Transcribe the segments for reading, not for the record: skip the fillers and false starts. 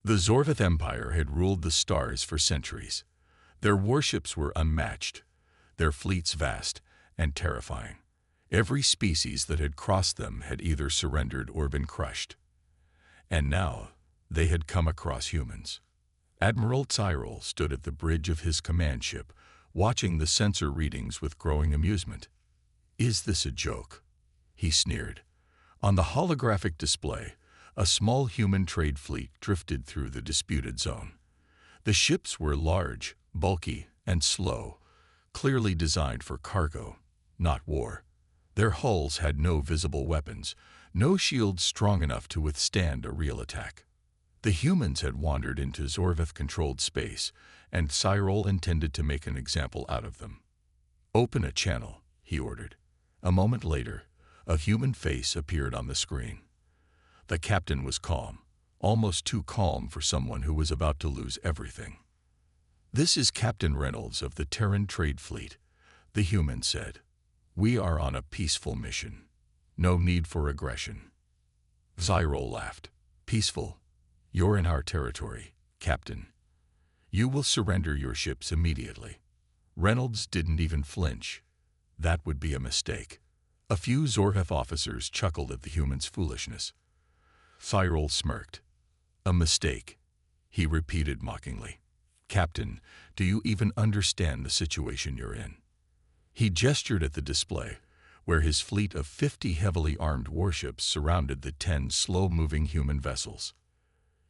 The Zorvith Empire had ruled the stars for centuries. Their warships were unmatched, their fleets vast and terrifying. Every species that had crossed them had either surrendered or been crushed. And now they had come across humans. Admiral Tyrol stood at the bridge of his command ship, watching the sensor readings with growing amusement. "Is this a joke?" he sneered. On the holographic display, a small human trade fleet drifted through the disputed zone. The ships were large, bulky, and slow, clearly designed for cargo, not war. Their hulls had no visible weapons, no shields strong enough to withstand a real attack. The humans had wandered into Zorvith-controlled space, and Cyril intended to make an example out of them. "Open a channel," he ordered. A moment later, a human face appeared on the screen. The captain was calm, almost too calm for someone who was about to lose everything. "This is Captain Reynolds of the Terran Trade Fleet," the human said. "We are on a peaceful mission. No need for aggression." Cyril laughed. "Peaceful? You're in our territory, Captain. You will surrender your ships immediately." Reynolds didn't even flinch. That would be a mistake. A few Zorvith officers chuckled at the human's foolishness. Cyril smirked. "A mistake," he repeated mockingly. "Captain, do you even understand the situation you're in?" He gestured at the display, where his fleet of 50 heavily armed warships surrounded the 10 slow-moving human vessels.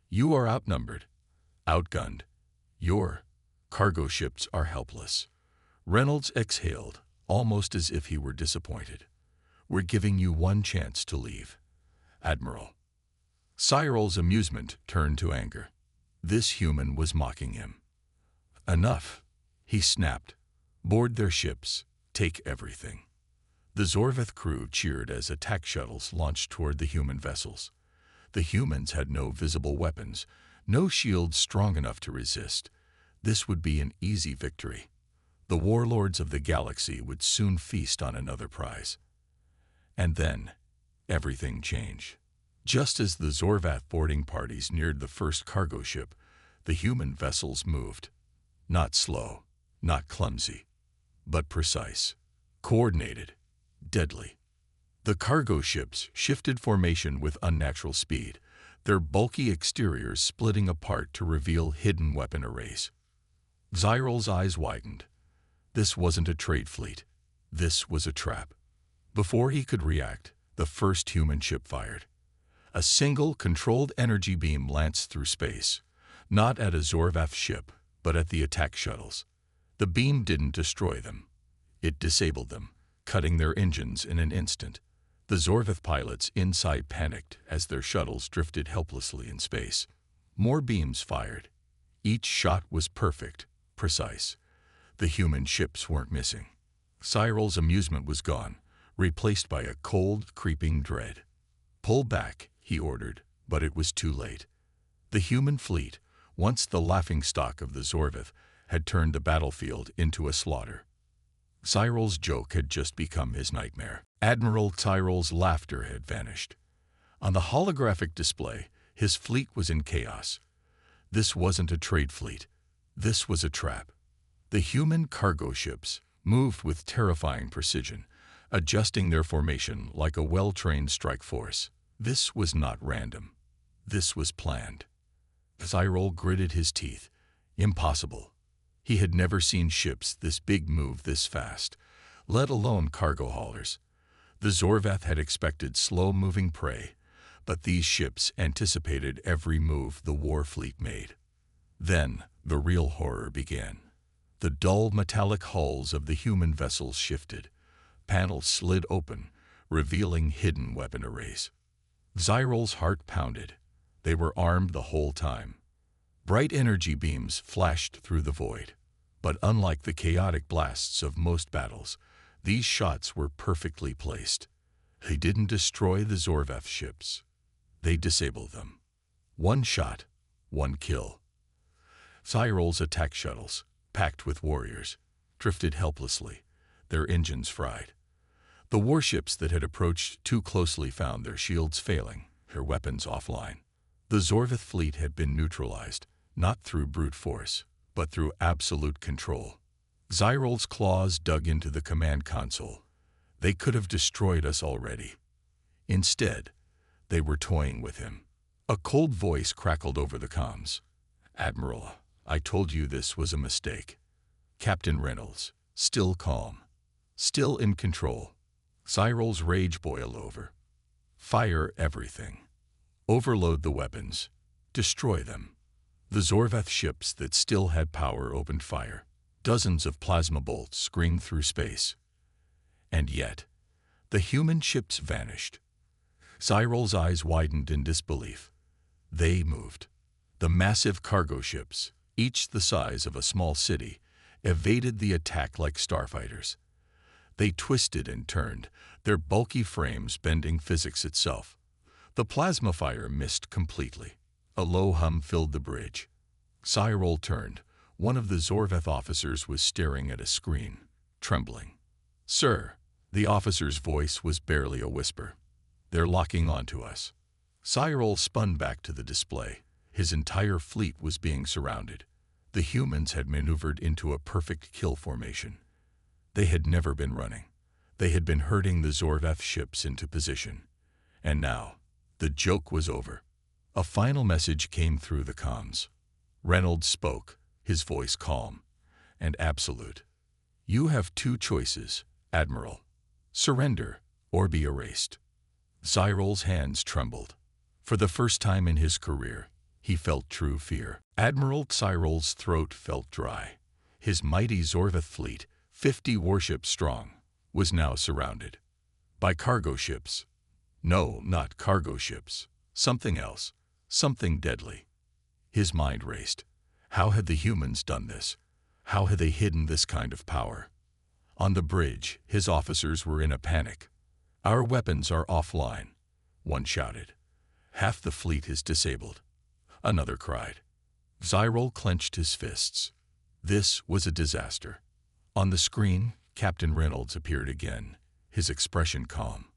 "You are outnumbered, outgunned. Your cargo ships are helpless." Reynolds exhaled, almost as if he were disappointed. "We're giving you one chance to leave, Admiral." Cyril's amusement turned to anger. This human was mocking him. "Enough," he snapped. "Board their ships. Take everything." The Zorvith crew cheered as attack shuttles launched toward the human vessels. The humans had no visible weapons, no shields strong enough to resist. This would be an easy victory. The warlords of the galaxy would soon feast on another prize. And then, everything changed. Just as the Zorvath boarding parties neared the first cargo ship, the human vessels moved. Not slow, not clumsy, but precise, coordinated, deadly. The cargo ships shifted formation with unnatural speed, their bulky exteriors splitting apart to reveal hidden weapon arrays. Cyril's eyes widened. This wasn't a trade fleet. This was a trap. Before he could react, the first human ship fired. A single controlled energy beam lanced through space, not at a Zorvath ship, but at the attack shuttles. The beam didn't destroy them. It disabled them, cutting their engines in an instant. The Zorvith pilots inside panicked as their shuttles drifted helplessly in space. More beams fired. Each shot was perfect, precise. The human ships weren't missing. Cyril's amusement was gone, replaced by a cold, creeping dread. "Pull back," he ordered, but it was too late. The human fleet, once the laughingstock of the Zorvith, had turned the battlefield into a slaughter. Cyril's joke had just become his nightmare. Admiral Cyril's laughter had vanished. On the holographic display, his fleet was in chaos. This wasn't a trade fleet. This was a trap. The human cargo ships moved with terrifying precision, adjusting their formation like a well-trained strike force. This was not random. This was planned. Cyril gritted his teeth. Impossible. He had never seen ships this big move this fast, let alone cargo haulers. The Zorvath had expected slow-moving prey, but these ships anticipated every move the war fleet made. Then the real horror began. The dull metallic hulls of the human vessels shifted. Panels slid open, revealing hidden weapon arrays. Cyril's heart pounded. They were armed the whole time. Bright energy beams flashed through the void. But unlike the chaotic blasts of most battles, these shots were perfectly placed. They didn't destroy the Zorvath ships. They disabled them. One shot, one kill. Cyril's attack shuttles, packed with warriors, drifted helplessly, their engines fried. The warships that had approached too closely found their shields failing, their weapons offline. The Zorveth fleet had been neutralized, not through brute force, but through absolute control. Zyrol's claws dug into the command console. They could have destroyed us already. Instead, they were toying with him. A cold voice crackled over the comms. "Admiral, I told you this was a mistake." Captain Reynolds, still calm, still in control. Zyrol's rage boiled over. "Fire everything. Overload the weapons. Destroy them." The Zorveth ships that still had power opened fire. Dozens of plasma bolts screamed through space. And yet, the human ships vanished. Zyrol's eyes widened in disbelief. They moved. The massive cargo ships, each the size of a small city, evaded the attack like starfighters. They twisted and turned, their bulky frames bending physics itself. The plasma fire missed completely. A low hum filled the bridge. Zyrol turned. One of the Zorveth officers was staring at a screen, trembling. "Sir," the officer's voice was barely a whisper. "They're locking onto us." Zyrol spun back to the display. His entire fleet was being surrounded. The humans had maneuvered into a perfect kill formation. They had never been running. They had been herding the Zorveth ships into position. And now, the joke was over. A final message came through the comms. Reynolds spoke, his voice calm and absolute. "You have two choices, Admiral. Surrender or be erased." Zyrol's hands trembled. For the first time in his career, he felt true fear. Admiral Zyrol's throat felt dry. His mighty Zorveth fleet, 50 warships strong, was now surrounded. By cargo ships. No, not cargo ships. Something else. Something deadly. His mind raced. How had the humans done this? How had they hidden this kind of power? On the bridge, his officers were in a panic. "Our weapons are offline," one shouted. "Half the fleet is disabled," another cried. Zyrol clenched his fists. This was a disaster. On the screen, Captain Reynolds appeared again, his expression calm.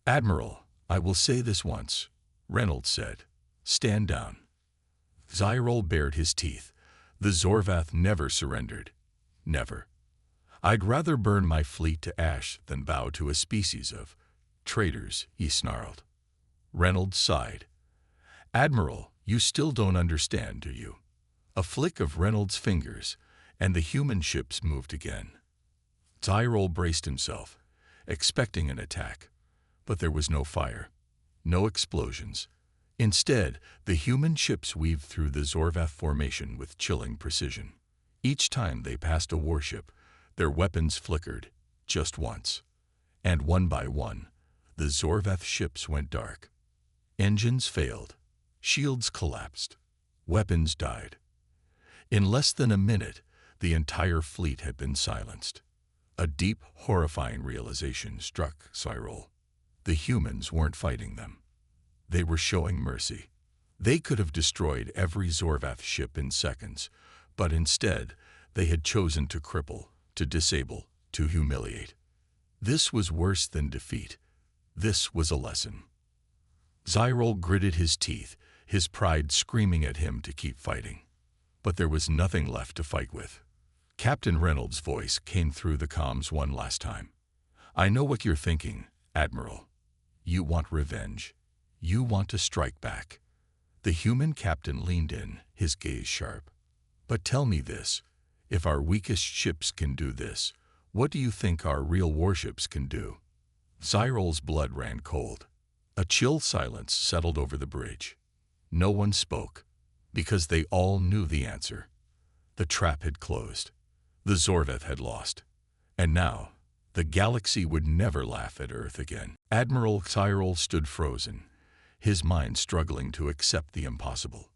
"Admiral, I will say this once," Reynolds said. "Stand down." Zyrol bared his teeth. The Zorveth never surrendered. Never. "I'd rather burn my fleet to ash than bow to a species of traitors," he snarled. Reynolds sighed. "Admiral, you still don't understand, do you?" A flick of Reynolds' fingers, and the human ships moved again. Zyrol braced himself, expecting an attack. But there was no fire, no explosions. Instead, the human ships weaved through the Zorveth formation with chilling precision. Each time they passed a warship, their weapons flickered, just once. And one by one, the Zorveth ships went dark. Engines failed. Shields collapsed. Weapons died. In less than a minute, the entire fleet had been silenced. A deep, horrifying realization struck Zyrol. The humans weren't fighting them. They were showing mercy. They could have destroyed every Zorveth ship in seconds, but instead, they had chosen to cripple, to disable, to humiliate. This was worse than defeat. This was a lesson. Zyrol gritted his teeth, his pride screaming at him to keep fighting. But there was nothing left to fight with. Captain Reynolds' voice came through the comms one last time. "I know what you're thinking, Admiral. You want revenge. You want to strike back." The human captain leaned in, his gaze sharp. "But tell me this, if our weakest ships can do this, what do you think our real warships can do?" Zyrol's blood ran cold. A chill silence settled over the bridge. No one spoke, because they all knew the answer. The trap had closed. The Zorveth had lost. And now, the galaxy would never laugh at Earth again. Admiral Zyrol stood frozen, his mind struggling to accept the impossible.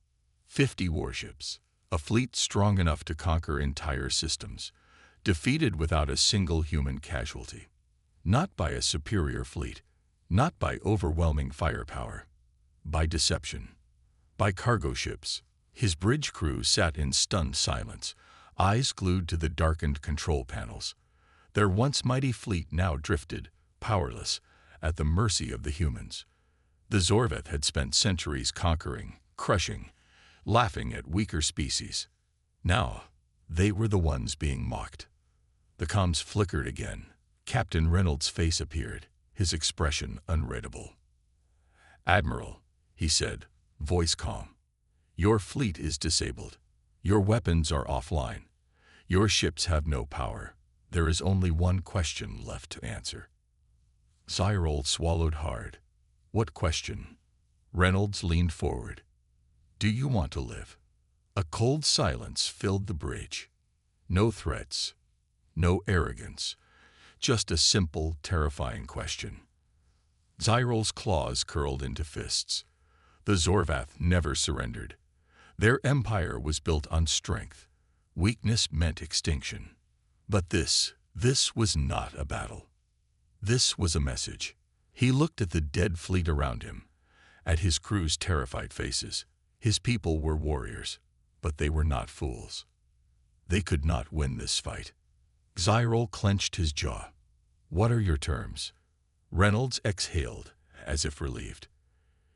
50 warships, a fleet strong enough to conquer entire systems, defeated without a single human casualty. Not by a superior fleet, not by overwhelming firepower, by deception, by cargo ships. His bridge crew sat in stunned silence, eyes glued to the darkened control panels. Their once mighty fleet now drifted, powerless, at the mercy of the humans. The Zorveth had spent centuries conquering, crushing, laughing at weaker species. Now, they were the ones being mocked. The comms flickered again. Captain Reynolds' face appeared, his expression unreadable. "Admiral," he said, voice calm, "your fleet is disabled. Your weapons are offline. Your ships have no power. There is only one question left to answer." Cyril swallowed hard. "What question?" Reynolds leaned forward. "Do you want to live?" A cold silence filled the bridge. No threats, no arrogance, just a simple, terrifying question. Cyril's claws curled into fists. The Zorvath never surrendered. Their empire was built on strength. Weakness meant extinction. But this was not a battle. This was a message. He looked at the dead fleet around him, at his crew's terrified faces. His people were warriors, but they were not fools. They could not win this fight. Cyril clenched his jaw. "What are your terms?" Reynolds exhaled, as if relieved.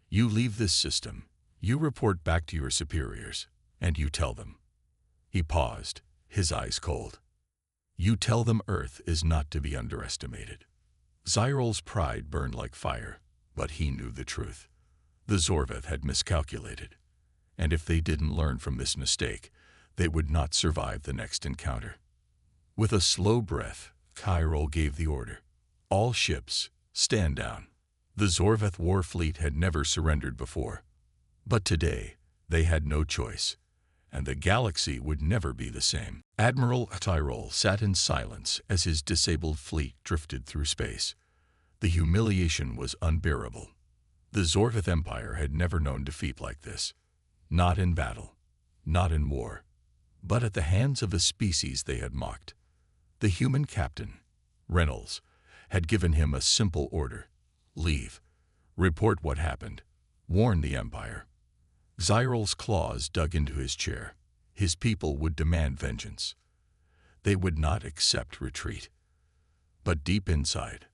"You leave this system. You report back to your superiors, and you tell them." He paused, his eyes cold. "You tell them Earth is not to be underestimated." Cyril's pride burned like fire, but he knew the truth. The Zorvath had miscalculated, and if they didn't learn from this mistake, they would not survive the next encounter. With a slow breath, Cyril gave the order. "All ships, stand down." The Zorvath war fleet had never surrendered before. But today, they had no choice, and the galaxy would never be the same. Admiral Cyril sat in silence as his disabled fleet drifted through space. The humiliation was unbearable. The Zorvath Empire had never known defeat like this. Not in battle, not in war, but at the hands of a species they had mocked. The human captain, Reynolds, had given him a simple order: leave, report what happened, warn the Empire. Cyril's claws dug into his chair. His people would demand vengeance. They would not accept retreat. But deep inside,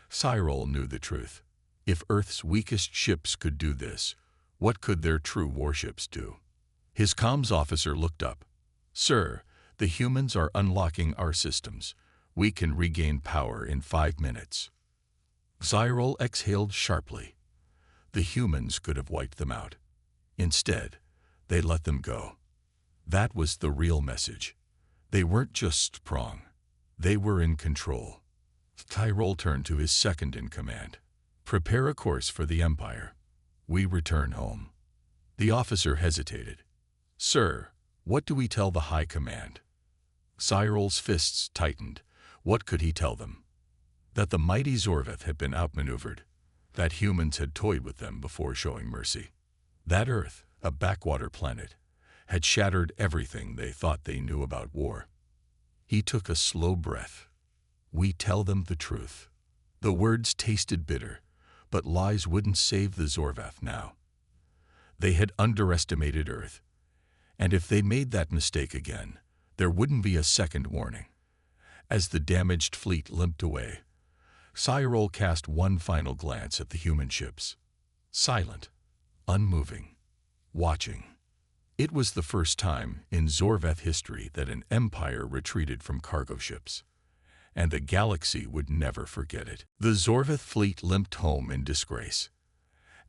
Cyril knew the truth. If Earth's weakest ships could do this, what could their true warships do? His comms officer looked up. "Sir, the humans are unlocking our systems. We can regain power in 5 minutes." Cyril exhaled sharply. The humans could have wiped them out. Instead, they let them go. That was the real message. They weren't just sprung. They were in control. Cyril turned to his second-in-command. "Prepare a course for the Empire. We return home." The officer hesitated. "Sir, what do we tell the High Command?" Cyril's fists tightened. What could he tell them? That the mighty Zorvath had been outmaneuvered. That humans had toyed with them before showing mercy. That Earth, a backwater planet, had shattered everything they thought they knew about war. He took a slow breath. "We tell them the truth." The words tasted bitter, but lies wouldn't save the Zorvath now. They had underestimated Earth, and if they made that mistake again, there wouldn't be a second warning. As the damaged fleet limped away, Cyril cast one final glance at the human ships. Silent, unmoving, watching. It was the first time in Zorvath history that an empire retreated from cargo ships, and the galaxy would never forget it. The Zorvath fleet limped home in disgrace.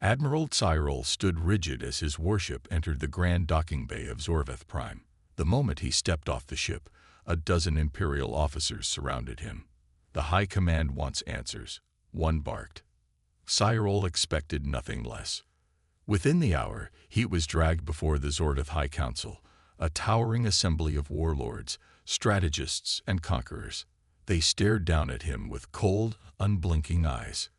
Admiral Cyril stood rigid as his warship entered the grand docking bay of Zorvath Prime. The moment he stepped off the ship, a dozen Imperial officers surrounded him. "The High Command wants answers," one barked. Cyril expected nothing less. Within the hour, he was dragged before the Zorvath High Council, a towering assembly of warlords, strategists, and conquerors. They stared down at him with cold, unblinking eyes.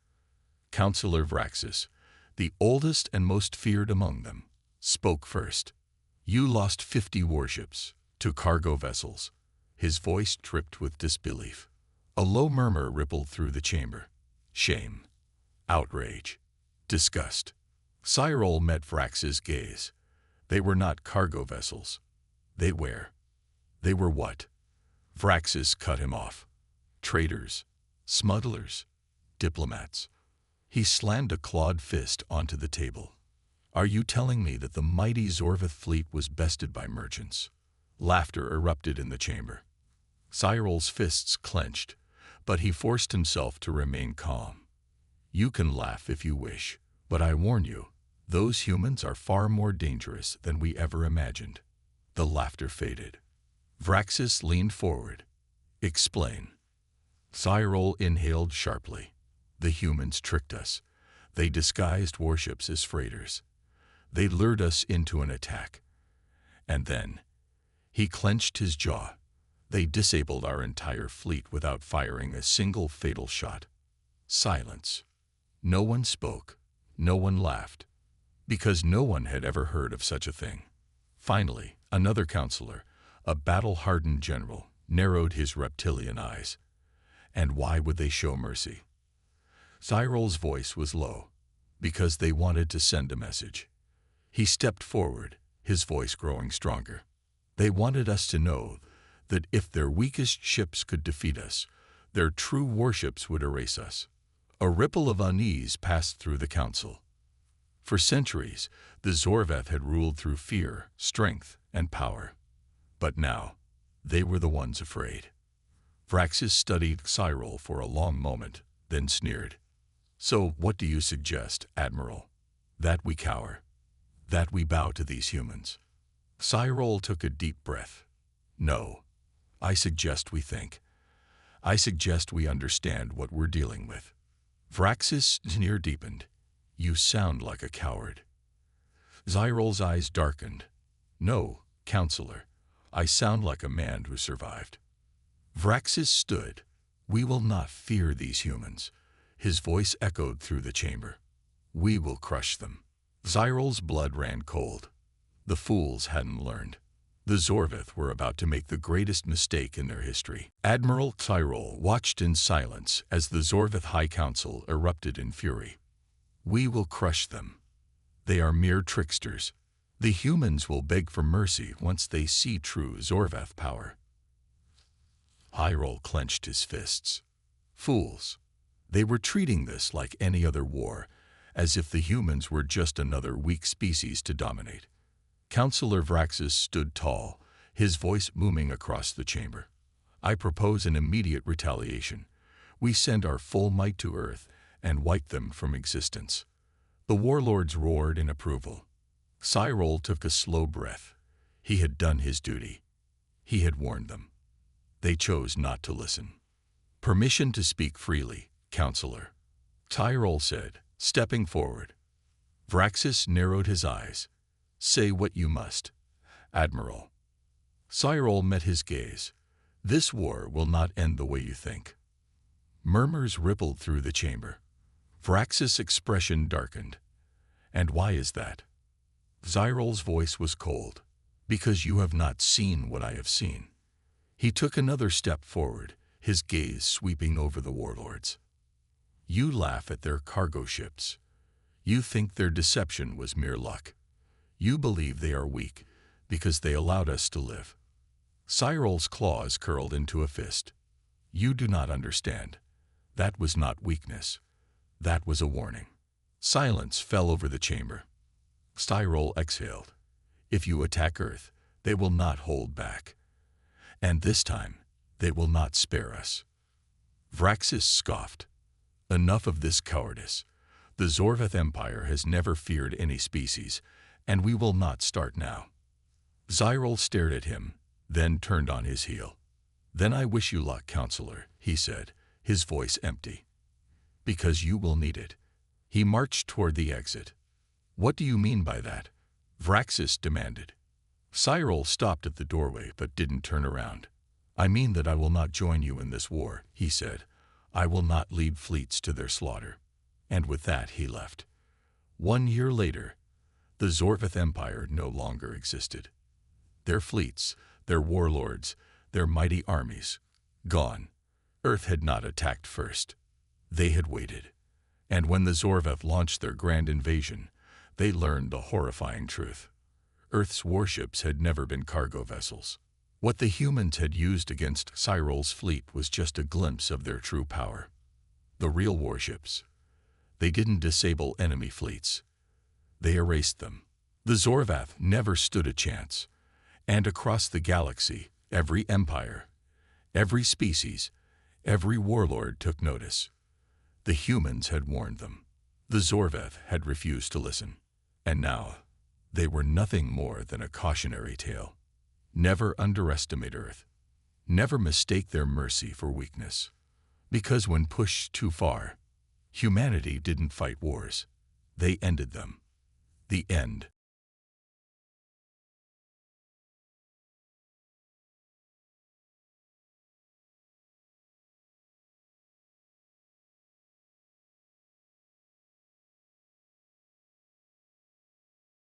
Councillor Vraxis, the oldest and most feared among them, spoke first. "You lost 50 warships to cargo vessels." His voice dripped with disbelief. A low murmur rippled through the chamber. Shame, outrage, disgust. Cyril met Vrax's gaze. They were not cargo vessels. They were what? Vraxis cut him off. Traitors, smugglers, diplomats. He slammed a clawed fist onto the table. Are you telling me that the mighty Zorvath fleet was bested by merchants? Laughter erupted in the chamber. Cyrul's fists clenched, but he forced himself to remain calm. You can laugh if you wish, but I warn you, those humans are far more dangerous than we ever imagined. The laughter faded. Vraxis leaned forward. Explain. Cyril inhaled sharply. The humans tricked us. They disguised warships as freighters. They lured us into an attack. And then, he clenched his jaw. They disabled our entire fleet without firing a single fatal shot. Silence. No one spoke. No one laughed. Because no one had ever heard of such a thing. Finally, another counselor, a battle-hardened general, narrowed his reptilian eyes. And why would they show mercy? Cyril's voice was low, because they wanted to send a message. He stepped forward, his voice growing stronger. They wanted us to know that if their weakest ships could defeat us, their true warships would erase us. A ripple of unease passed through the council. For centuries, the Zorvath had ruled through fear, strength, and power. But now, they were the ones afraid. Vraxis studied Cyril for a long moment, then sneered. So what do you suggest, Admiral? That we cower? That we bow to these humans? Cyril took a deep breath. No. I suggest we think. I suggest we understand what we're dealing with. Vraxis' sneer deepened. You sound like a coward. Cyril's eyes darkened. No, counselor. I sound like a man who survived. Vraxis stood. We will not fear these humans. His voice echoed through the chamber. We will crush them. Cyril's blood ran cold. The fools hadn't learned. The Zorvath were about to make the greatest mistake in their history. Admiral Cyril watched in silence as the Zorvath High Council erupted in fury. We will crush them. They are mere tricksters. The humans will beg for mercy once they see true Zorvath power. Cyril clenched his fists. Fools. They were treating this like any other war, as if the humans were just another weak species to dominate. Counselor Vraxis stood tall, his voice booming across the chamber. I propose an immediate retaliation. We send our full might to Earth and wipe them from existence. The warlords roared in approval. Cyril took a slow breath. He had done his duty. He had warned them. They chose not to listen. Permission to speak freely, Counselor, Cyril said, stepping forward. Vraxis narrowed his eyes. Say what you must, Admiral. Cyril met his gaze. This war will not end the way you think. Murmurs rippled through the chamber. Vraxis' expression darkened. And why is that? Cyril's voice was cold. Because you have not seen what I have seen. He took another step forward, his gaze sweeping over the warlords. You laugh at their cargo ships. You think their deception was mere luck. You believe they are weak because they allowed us to live. Cyril's claws curled into a fist. You do not understand. That was not weakness. That was a warning. Silence fell over the chamber. Cyril exhaled. If you attack Earth, they will not hold back. And this time, they will not spare us. Vraxis scoffed. Enough of this cowardice. The Zorvath Empire has never feared any species, and we will not start now. Cyril stared at him, then turned on his heel. Then I wish you luck, Counselor, he said, his voice empty. Because you will need it. He marched toward the exit. What do you mean by that? Vraxis demanded. Cyril stopped at the doorway but didn't turn around. I mean that I will not join you in this war, he said. I will not lead fleets to their slaughter. And with that he left. 1 year later, the Zorvath Empire no longer existed. Their fleets, their warlords, their mighty armies, gone. Earth had not attacked first. They had waited. And when the Zorvath launched their grand invasion, they learned the horrifying truth. Earth's warships had never been cargo vessels. What the humans had used against Cyril's fleet was just a glimpse of their true power. The real warships. They didn't disable enemy fleets. They erased them. The Zorvath never stood a chance. And across the galaxy, every empire, every species, every warlord took notice. The humans had warned them. The Zorvath had refused to listen. And now, they were nothing more than a cautionary tale. Never underestimate Earth. Never mistake their mercy for weakness. Because when pushed too far, humanity didn't fight wars. They ended them. The end